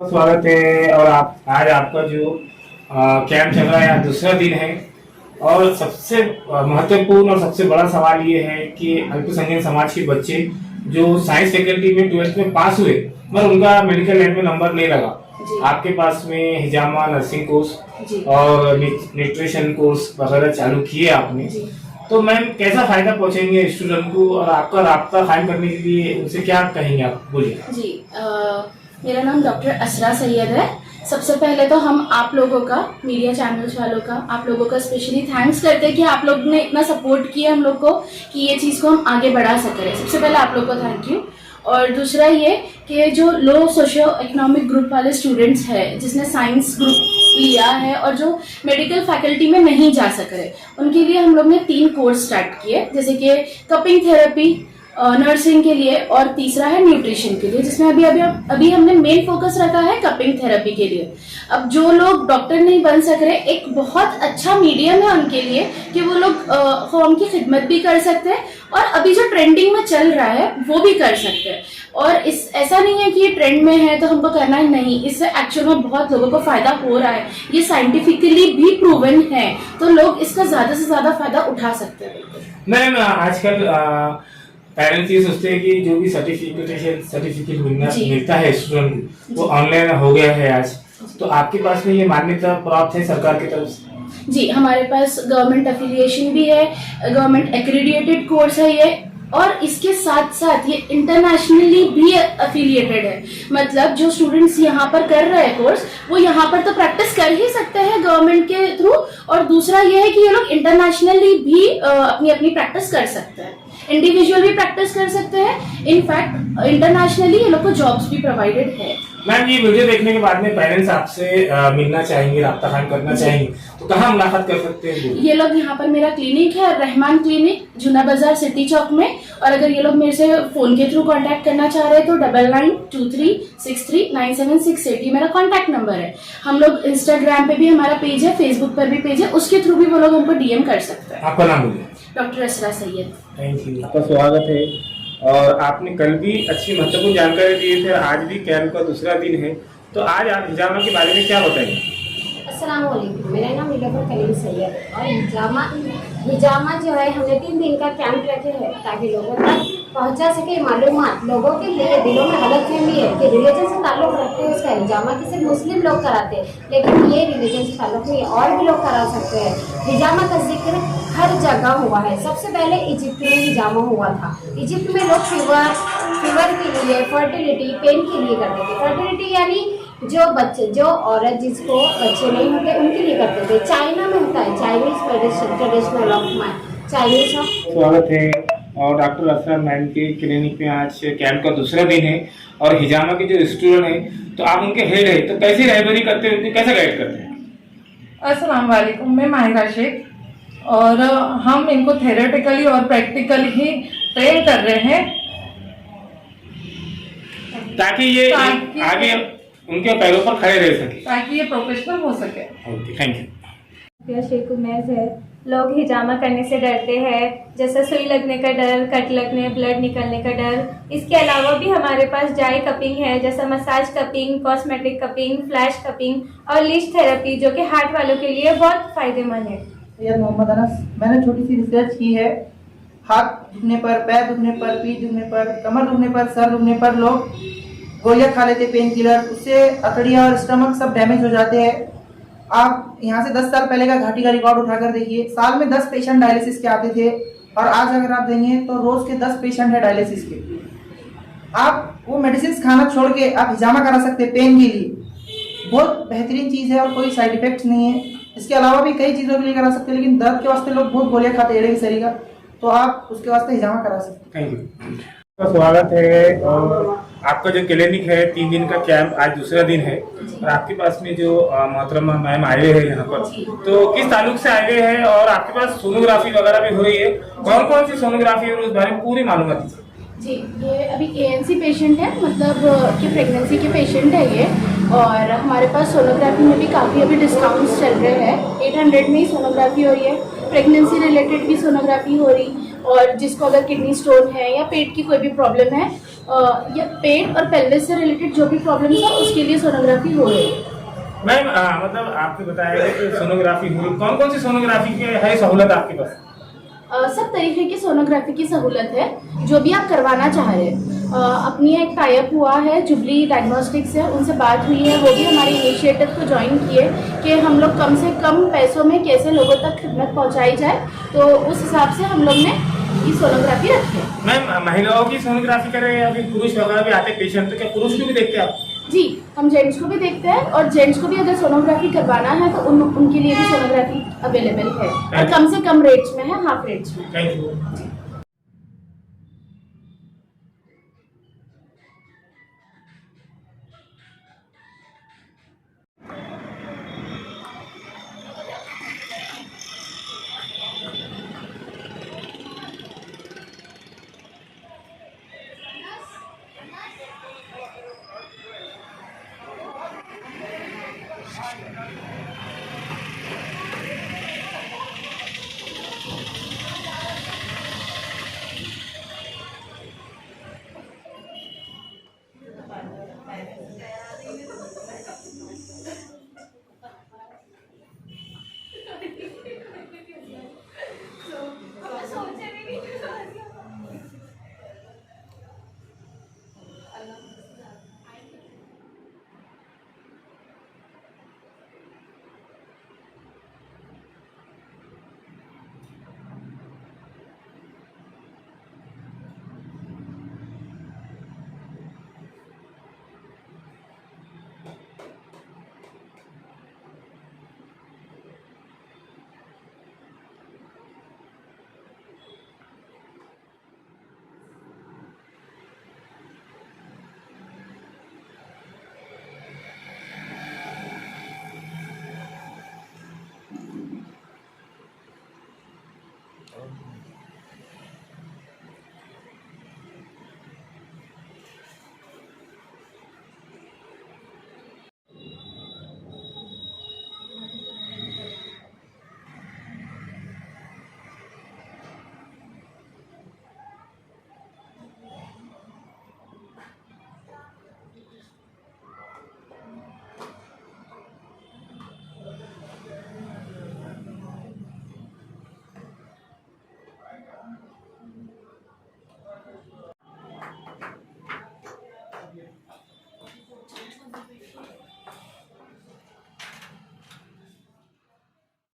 स्वागत है। और आप आज आपका जो कैंप चल रहा है, आज दूसरा दिन है। और सबसे महत्वपूर्ण और सबसे बड़ा सवाल ये है कि अल्पसंख्यक समाज के बच्चे जो साइंस फैकल्टी में 12th में पास हुए मगर उनका मेडिकल लाइन में नंबर नहीं लगा। आपके पास में हिजामा नर्सिंग कोर्स और न्यूट्रिशन कोर्स वगैरह चालू किए आपने, तो मैम कैसा फायदा पहुंचेंगे स्टूडेंट को और आपका राब्ता कायम करने के लिए उनसे क्या कहेंगे आप, बोलिए। जी मेरा नाम डॉक्टर असरा सैयद है। सबसे पहले तो हम आप लोगों का, मीडिया चैनल्स वालों का, आप लोगों का स्पेशली थैंक्स करते हैं कि आप लोग ने इतना सपोर्ट किया हम लोग को कि ये चीज़ को हम आगे बढ़ा सकें। सबसे पहले आप लोग को थैंक यू। और दूसरा ये कि जो लो सोशियो इकोनॉमिक ग्रुप वाले स्टूडेंट्स हैं जिसने साइंस ग्रुप लिया है और जो मेडिकल फैकल्टी में नहीं जा सक रहे, उनके लिए हम लोग ने 3 कोर्स स्टार्ट किए, जैसे कि कपिंग थेरेपी नर्सिंग के लिए और तीसरा है न्यूट्रिशन के लिए, जिसमें अभी हमने मेन फोकस रखा है कपिंग थेरेपी के लिए। अब जो लोग डॉक्टर नहीं बन सक रहे, एक बहुत अच्छा मीडियम है उनके लिए कि वो लोग होम की खिदमत भी कर सकते हैं और अभी जो ट्रेंडिंग में चल रहा है वो भी कर सकते हैं। और ऐसा नहीं है कि ये ट्रेंड में है तो हमको करना ही नहीं, इससे एक्चुअल में बहुत लोगों को फायदा हो रहा है, ये साइंटिफिकली भी प्रूवन है, तो लोग इसका ज्यादा से ज्यादा फायदा उठा सकते हैं। मैम आजकल पेरेंट्स ये सोचते हैं कि जो भी सर्टिफिकेट मिलता है स्टूडेंट को वो ऑनलाइन हो गया है आज, तो आपके पास में ये मान्यता प्राप्त है सरकार की तरफ से? जी, हमारे पास गवर्नमेंट एफिलिएशन भी है, गवर्नमेंट एक्रेडिटेड कोर्स है ये, और इसके साथ साथ ये इंटरनेशनली भी एफिलिएटेड है। मतलब जो स्टूडेंट्स यहाँ पर कर रहे हैं कोर्स, वो यहाँ पर तो प्रैक्टिस कर ही सकते हैं गवर्नमेंट के थ्रू, और दूसरा ये है कि ये लोग इंटरनेशनली भी अपनी अपनी प्रैक्टिस कर सकते हैं, इंडिविजुअल भी प्रैक्टिस कर सकते हैं। इनफैक्ट इंटरनेशनली ये लोग को जॉब्स भी प्रोवाइडेड है। मैम ये वीडियो देखने के बाद में पेरेंट्स आपसे मिलना चाहेंगे, राब्ता कायम करना चाहेंगे, तो कहाँ मुलाकात कर सकते हैं? ये लोग यहाँ पर मेरा क्लिनिक है रहमान क्लिनिक, जूना बाजार सिटी चौक में। और अगर ये लोग मेरे से फोन के थ्रू कांटेक्ट करना चाह रहे हैं तो 9923639768 ये मेरा कांटेक्ट नंबर है। हम लोग इंस्टाग्राम पे भी हमारा पेज है, फेसबुक पर भी पेज है, उसके थ्रू भी वो लोग हमको डीएम कर सकते हैं। आपका नाम बोलिए। Doctor Asra Syed. Thank you, आपका स्वागत है। और आपने कल भी अच्छी महत्वपूर्ण जानकारी दी थे, आज भी कैंप का दूसरा दिन है, तो आज आप हिजामा के बारे में क्या बताएंगे? अस्सलाम वालेकुम, मेरा नाम नीलम कलीम सैयद है। और हिजामा जो है, हमने 3 दिन का कैंप रखे हैं ताकि लोगों तक पहुंचा सके मालूमात। लोगों के लिए दिलों में गलतफहमी है कि रिलीजन से ताल्लुक रखते हैं उसका हिजामा कि सिर्फ मुस्लिम लोग कराते हैं, लेकिन ये रिलीजन से ताल्लुक नहीं, और भी लोग करा सकते हैं। हिजामा का जिक्र हर जगह हुआ है। सबसे पहले इजिप्ट में हिजामा हुआ था। इजिप्ट में लोग फीवर के लिए, फर्टिलिटी, पेन के लिए करते थे। फर्टिलिटी यानी जो औरत जिसको बच्चे नहीं होते उनके लिए करते थे। चाइना में होता है, चाइनीज ट्रेडिशनल ऑफ चाइनीज। स्वागत है। और डॉक्टर असरा मैम के क्लिनिक में आज कैंप का दूसरा दिन है और हिजामा के जो स्टूडेंट हैं, तो आप उनके हेड है, तो कैसी रहबरी करते हैं, उनको कैसे गाइड करते हैं? अस्सलाम वालेकुम, मैं माहिरा शेख, और हम इनको थेरेटिकली और प्रैक्टिकली ही ट्रेन कर रहे हैं ताकि ये आगे उनके पैरों पर खड़े रह सके, ताकि ये प्रोफेशनल हो सके। Okay, thank you. Sheikh Umaiz है। लोग हिजामा करने से डरते हैं, जैसे सुई लगने का डर, कट लगने, ब्लड निकलने का डर। इसके अलावा भी हमारे पास जाई कपिंग है, जैसे massage cupping, cosmetic cupping, flash cupping और लिश थेरेपी, जो कि हार्ट वालों के लिए बहुत फायदेमंद है। सैयद मोहम्मद अनस, मैंने छोटी सी रिसर्च की है। हाथ दुखने पर, पैर दुखने पर, पीठ दुखने पर, कमर दुखने पर, सर दुखने पर लोग गोलियां खा लेते, पेन किलर, उससे अकड़ियाँ और स्टमक सब डैमेज हो जाते हैं। आप यहाँ से 10 साल पहले का घाटी का रिकॉर्ड उठाकर देखिए, साल में 10 पेशेंट डायलिसिस के आते थे, और आज अगर आप देंगे तो रोज के 10 पेशेंट है डायलिसिस के। आप वो मेडिसिन खाना छोड़ के आप हिजामा करा सकते हैं पेन के लिए। बहुत बेहतरीन चीज़ है और कोई साइड इफेक्ट नहीं है। इसके अलावा भी कई चीज़ों के लिए करा सकते हैं, लेकिन दर्द के वास्ते लोग बहुत गोलियां खाते एड़े की सरी का, तो आप उसके वास्ते हिजामा करा सकते हैं। थैंक यू, आपका स्वागत है। और आपका जो क्लिनिक है, 3 दिन का कैंप आज दूसरा दिन है, और आपके पास में जो मोहतरमा मैम आए हुए हैं यहाँ पर, तो किस ताल्लुक से आए हुए हैं और आपके पास सोनोग्राफी वगैरह भी हो रही है, कौन कौन सी सोनोग्राफी और उस बारे में पूरी मालूमात दीजिए। जी, ये अभी ANC पेशेंट है, मतलब कि प्रेगनेंसी के पेशेंट है ये, और हमारे पास सोनोग्राफी में भी काफ़ी अभी डिस्काउंट्स चल रहे हैं। 800 में ही सोनोग्राफी हो रही है, प्रेगनेंसी रिलेटेड भी सोनोग्राफी हो रही, और जिसको अगर किडनी स्टोन है या पेट की कोई भी प्रॉब्लम है या पेट और पेल्विस से रिलेटेड जो भी प्रॉब्लम्स है उसके लिए सोनोग्राफी हो रही है। मैम मतलब आपने बताया है कि सोनोग्राफी हुई, कौन कौन सी सोनोग्राफी की है सहूलत आपके पास? सब तरीके की सोनोग्राफी की सहूलत है, जो भी आप करवाना चाह रहे हैं। अपनी एक टाइप हुआ है जुबली डायग्नोस्टिक्स है, उनसे बात हुई है, वो भी हमारे इनिशिएटिव को ज्वाइन किए कि हम लोग कम से कम पैसों में कैसे लोगों तक खिदमत पहुंचाई जाए, तो उस हिसाब से हम लोग ने ये सोनोग्राफी रखी है। मैम महिलाओं की सोनोग्राफी कर रहे हैं या फिर पुरुष वगैरह भी आते पेशेंट, तो क्या पुरुष को भी देखते हैं आप? जी, हम जेंट्स को भी देखते हैं और जेंट्स को भी अगर सोनोग्राफी करवाना है तो उनके लिए भी सोनोग्राफी अवेलेबल है और कम से कम रेट्स में है, हाफ रेट्स में। Thank you.